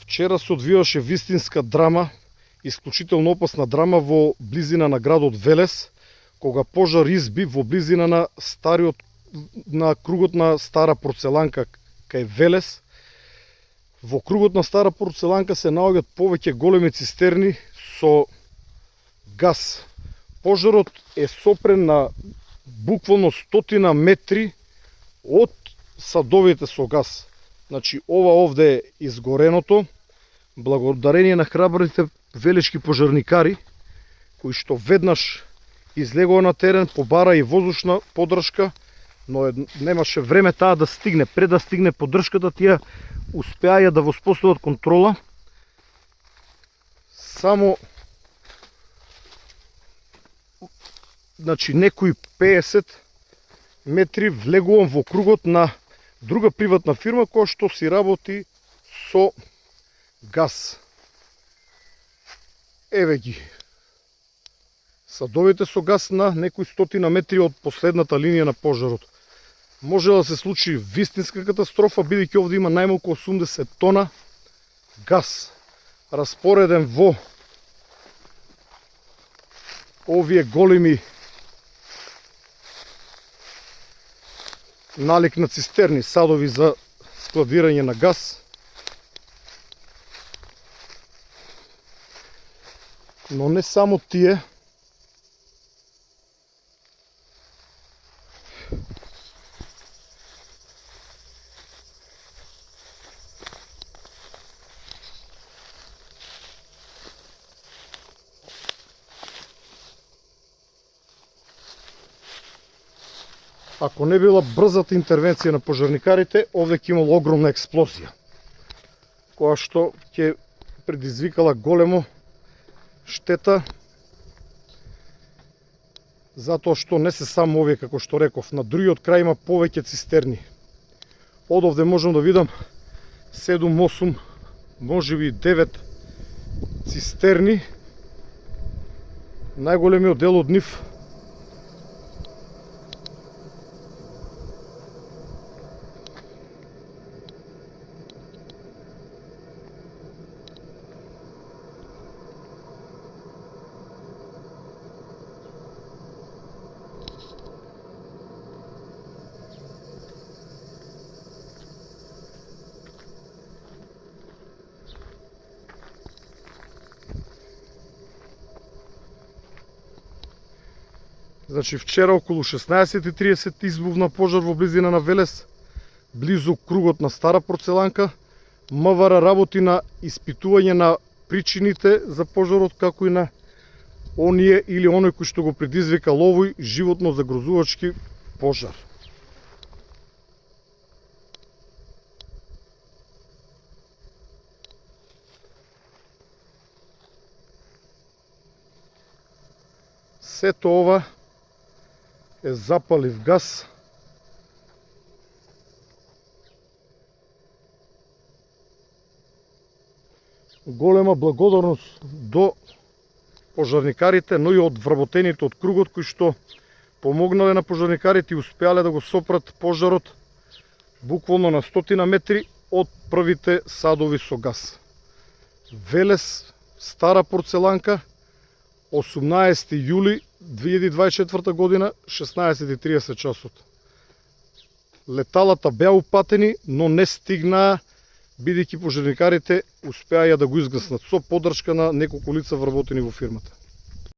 Вчера се одвиваше вистинска драма, исклучително опасна драма во близина на градот Велес, кога пожар изби во близина на кругот на Стара Порцеланка кај Велес. Во кругот на Стара Порцеланка се наоѓаат повеќе големи цистерни со газ. Пожарот е сопрен на буквално 100 метри од садовите со газ. Значи, ова овде е изгореното, благодарение на храбрите велешки пожарникари, кои што веднаш излегоа на терен, побара и воздушна поддршка, но немаше време таа да стигне. Пред да стигне поддршката, тие успеаја да воспостават контрола. Само некои 50 метри влегувам во кругот на друга приватна фирма која што си работи со газ. Еве ги садовите со газ на некои 100 метри од последната линија на пожарот. Може да се случи вистинска катастрофа, бидејќи овде има најмалку 80 тона газ распореден во овие големи налик на цистерни, садови за складирање на газ. Но не само тие. Ако не била брзата интервенција на пожарникарите, овде ќе имало огромна експлозија, која што ќе предизвикала големо штета, затоа што не се само овие, како што реков, на другиот крај има повеќе цистерни. Од овде можам да видам 7-8, можеби 9 цистерни. Најголемиот дел од нив Значи, вчера околу 16:30 избувна пожар во близина на Велес, близу кругот на Стара Порцеланка. МВР работи на испитување на причините за пожарот, како и на оние или оној кој што го предизвикал овој животно загрозувачки пожар. Сето ова е запалив газ. Голема благодарност до пожарникарите, но и од вработените од кругот кои што помогнале на пожарникарите и успеале да го сопрат пожарот буквално на 100 метри од првите садови со газ. Велес, Стара Порцеланка, 18 јули 2024 година, 16:30 часот. Леталата беа упатени, но не стигнаа, бидејќи пожарникарите успеаја да го изгаснат со поддршка на неколку лица вработени во фирмата.